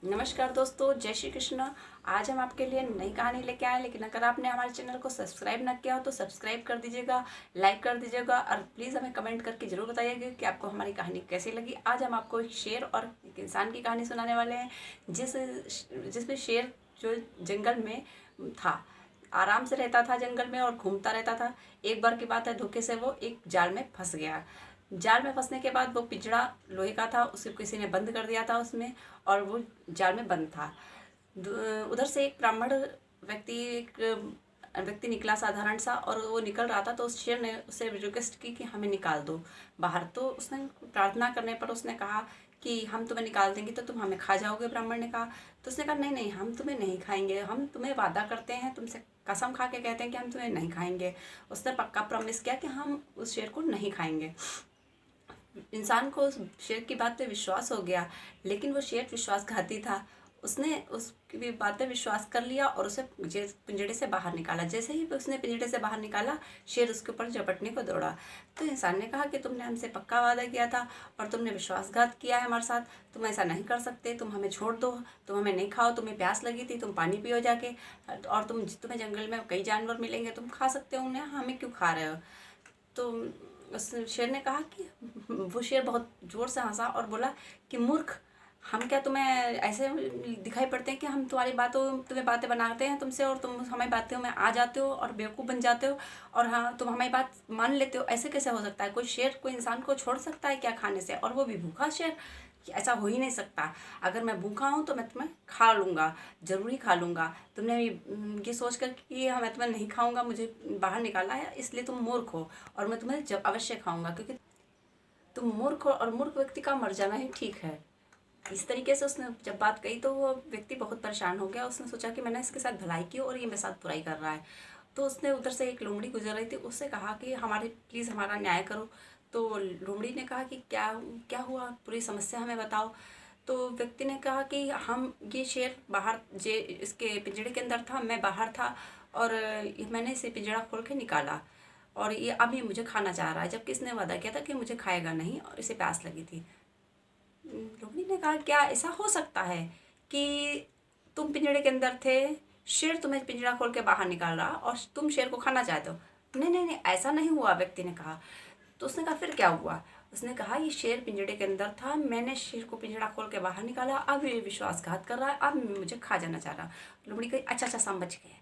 नमस्कार दोस्तों, जय श्री कृष्ण। आज हम आपके लिए नई कहानी लेके आए, लेकिन अगर आपने हमारे चैनल को सब्सक्राइब ना किया हो तो सब्सक्राइब कर दीजिएगा, लाइक कर दीजिएगा और प्लीज़ हमें कमेंट करके ज़रूर बताइएगा कि आपको हमारी कहानी कैसी लगी। आज हम आपको एक शेर और एक इंसान की कहानी सुनाने वाले हैं, जिसमें शेर जो जंगल में था, आराम से रहता था जंगल में और घूमता रहता था। एक बार की बात है, धोखे से वो एक जाल में फंस गया। जाल में फंसने के बाद वो पिंजड़ा लोहे का था, उसे किसी ने बंद कर दिया था उसमें, और वो जाल में बंद था। उधर से एक ब्राह्मण व्यक्ति निकला, साधारण सा, और वो निकल रहा था तो उस शेर ने उससे रिक्वेस्ट की कि हमें निकाल दो बाहर। तो उसने प्रार्थना करने पर उसने कहा कि हम तुम्हें निकाल देंगे तो तुम हमें खा जाओगे। ब्राह्मण ने कहा। तो उसने कहा नहीं नहीं, हम तुम्हें नहीं खाएंगे, हम तुम्हें वादा करते हैं, तुमसे कसम खा के कहते हैं कि हम तुम्हें नहीं खाएंगे। उसने पक्का प्रॉमिस किया कि हम उस शेर को नहीं खाएंगे। इंसान को उस शेर की बात पे विश्वास हो गया, लेकिन वो शेर विश्वासघाती था। उसने उसकी बात पे विश्वास कर लिया और उसे पिंजड़े से बाहर निकाला। जैसे ही उसने पिंजड़े से बाहर निकाला, शेर उसके ऊपर झपटने को दौड़ा। तो इंसान ने कहा कि तुमने हमसे पक्का वादा किया था और तुमने विश्वासघात किया है हमारे साथ, तुम ऐसा नहीं कर सकते, तुम हमें छोड़ दो, तुम हमें नहीं खाओ, तुम्हें प्यास लगी थी, तुम पानी पियो जाके, और तुम्हें जंगल में कई जानवर मिलेंगे, तुम खा सकते हो उन्हें, हमें क्यों खा रहे हो। तो उस शेर ने कहा कि वो शेर बहुत ज़ोर से हंसा और बोला कि मूर्ख, हम क्या तुम्हें ऐसे दिखाई पड़ते हैं कि हम तुम्हें बातें बनाते हैं तुमसे, और तुम हमारी बातों में आ जाते हो और बेवकूफ़ बन जाते हो, और हाँ, तुम हमारी बात मान लेते हो। ऐसे कैसे हो सकता है? कोई शेर कोई इंसान को छोड़ सकता है क्या खाने से, और वो भी भूखा शेर? ऐसा हो ही नहीं सकता। अगर मैं भूखा हूँ तो मैं तुम्हें खा लूँगा, ज़रूरी खा लूँगा। तुमने ये सोच कर कि मैं तुम्हें नहीं खाऊँगा, मुझे बाहर निकाला है, इसलिए तुम मूर्ख हो, और मैं तुम्हें जब अवश्य खाऊँगा, क्योंकि तुम मूर्ख हो और मूर्ख व्यक्ति का मर जाना ही ठीक है। इस तरीके से उसने जब बात कही तो वो व्यक्ति बहुत परेशान हो गया। उसने सोचा कि मैंने इसके साथ भलाई की और ये मेरे साथ बुराई कर रहा है। तो उसने उधर से एक लोमड़ी गुजर रही थी, उससे कहा कि प्लीज़ हमारा न्याय करो। तो लोमड़ी ने कहा कि क्या क्या हुआ, पूरी समस्या हमें बताओ। तो व्यक्ति ने कहा कि ये शेर बाहर इसके पिंजड़े के अंदर था, मैं बाहर था, और मैंने इसे पिंजड़ा खोल के निकाला, और ये अब ये मुझे खाना चाह रहा है, जबकि इसने वादा किया था कि मुझे खाएगा नहीं, और इसे प्यास लगी थी। रोहिणी ने कहा क्या ऐसा हो सकता है कि तुम पिंजड़े के अंदर थे, शेर तुम्हें पिंजरा खोल के बाहर निकाल रहा और तुम शेर को खाना चाहते हो? नहीं नहीं नहीं, ऐसा नहीं हुआ, व्यक्ति ने कहा। तो उसने कहा फिर क्या हुआ? उसने कहा ये शेर पिंजड़े के अंदर था, मैंने शेर को पिंजरा खोल के बाहर निकाला, अब ये विश्वासघात कर रहा है, अब मुझे खा जाना चाह रहा। लोमड़ी कही अच्छा अच्छा, समझ गए,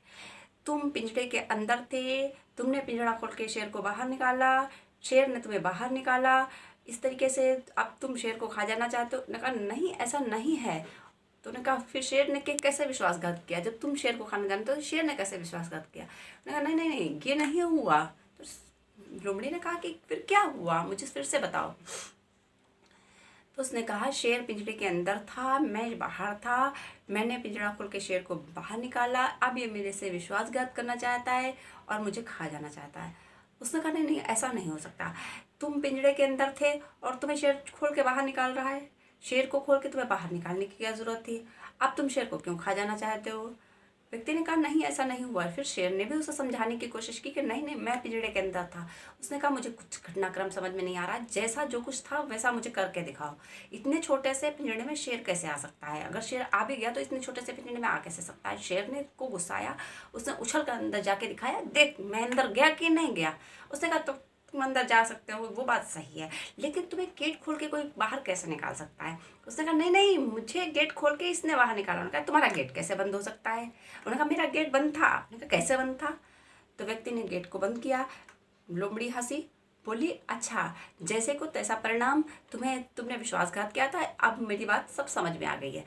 तुम पिंजड़े के अंदर थे, तुमने पिंजरा खोल के शेर को बाहर निकाला, शेर ने तुम्हें बाहर निकाला, इस तरीके से अब तुम शेर को खा जाना चाहते हो। ने कहा नहीं, ऐसा नहीं है। तो उन्होंने कहा फिर शेर ने कैसे विश्वासघात किया? जब तुम शेर को खाना जानते हो तो शेर ने कैसे विश्वासघात किया? उन्होंने कहा नहीं नहीं नहीं, ये नहीं हुआ। तो लोमड़ी ने कहा कि फिर क्या हुआ, मुझे फिर से बताओ। तो उसने कहा शेर पिंजरे के अंदर था, मैं बाहर था, मैंने पिंजरा खोल के शेर को बाहर निकाला, अब ये मेरे से विश्वासघात करना चाहता है और मुझे खा जाना चाहता है। उसने कहा नहीं नहीं, ऐसा नहीं हो सकता, तुम पिंजरे के अंदर थे और तुम्हें शेर खोल के बाहर निकाल रहा है, शेर को खोल के तुम्हें बाहर निकालने की क्या ज़रूरत थी, अब तुम शेर को क्यों खा जाना चाहते हो? व्यक्ति ने कहा नहीं, ऐसा नहीं हुआ। फिर शेर ने भी उसे समझाने की कोशिश की कि नहीं नहीं, मैं पिंजरे के अंदर था। उसने कहा मुझे कुछ घटनाक्रम समझ में नहीं आ रहा, जैसा जो कुछ था वैसा मुझे करके दिखाओ। इतने छोटे से पिंजरे में शेर कैसे आ सकता है? अगर शेर आ भी गया तो इतने छोटे से पिंजरे में आ कैसे सकता है? शेर ने को गुस्सा आया, उसने उछल कर अंदर जाके दिखाया, देख मैं अंदर गया कि नहीं गया। उसने कहा तो तुम अंदर जा सकते हो, वो बात सही है, लेकिन तुम्हें गेट खोल के कोई बाहर कैसे निकाल सकता है? उसने कहा नहीं नहीं, मुझे गेट खोल के इसने बाहर निकाला। उन्होंने कहा तुम्हारा गेट कैसे बंद हो सकता है? उन्होंने कहा मेरा गेट बंद था। उन्होंने कहा कैसे बंद था? तो व्यक्ति ने गेट को बंद किया। लोमड़ी हंसी, बोली अच्छा, जैसे को तैसा परिणाम, तुमने विश्वासघात किया था, अब मेरी बात सब समझ में आ गई है।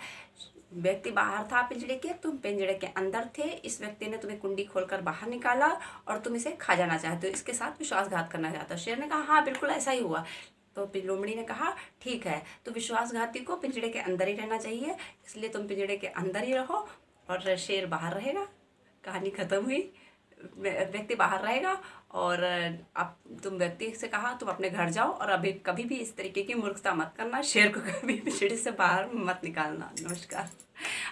व्यक्ति बाहर था पिंजरे के, तुम पिंजरे के अंदर थे, इस व्यक्ति ने तुम्हें कुंडी खोलकर बाहर निकाला और तुम इसे खा जाना चाहते हो, इसके साथ विश्वासघात करना चाहते हो। शेर ने कहा हाँ बिल्कुल ऐसा ही हुआ। तो लोमड़ी ने कहा ठीक है, तो विश्वासघाती को पिंजरे के अंदर ही रहना चाहिए, इसलिए तुम पिंजरे के अंदर ही रहो और शेर बाहर रहेगा। कहानी खत्म हुई। व्यक्ति बाहर रहेगा, और अब तुम व्यक्ति से कहा तुम अपने घर जाओ और अभी कभी भी इस तरीके की मूर्खता मत करना, शेर को कभी भी सीढ़ी से बाहर मत निकालना। नमस्कार।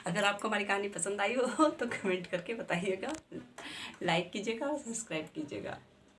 अगर आपको हमारी कहानी पसंद आई हो तो कमेंट करके बताइएगा, लाइक कीजिएगा और सब्सक्राइब कीजिएगा।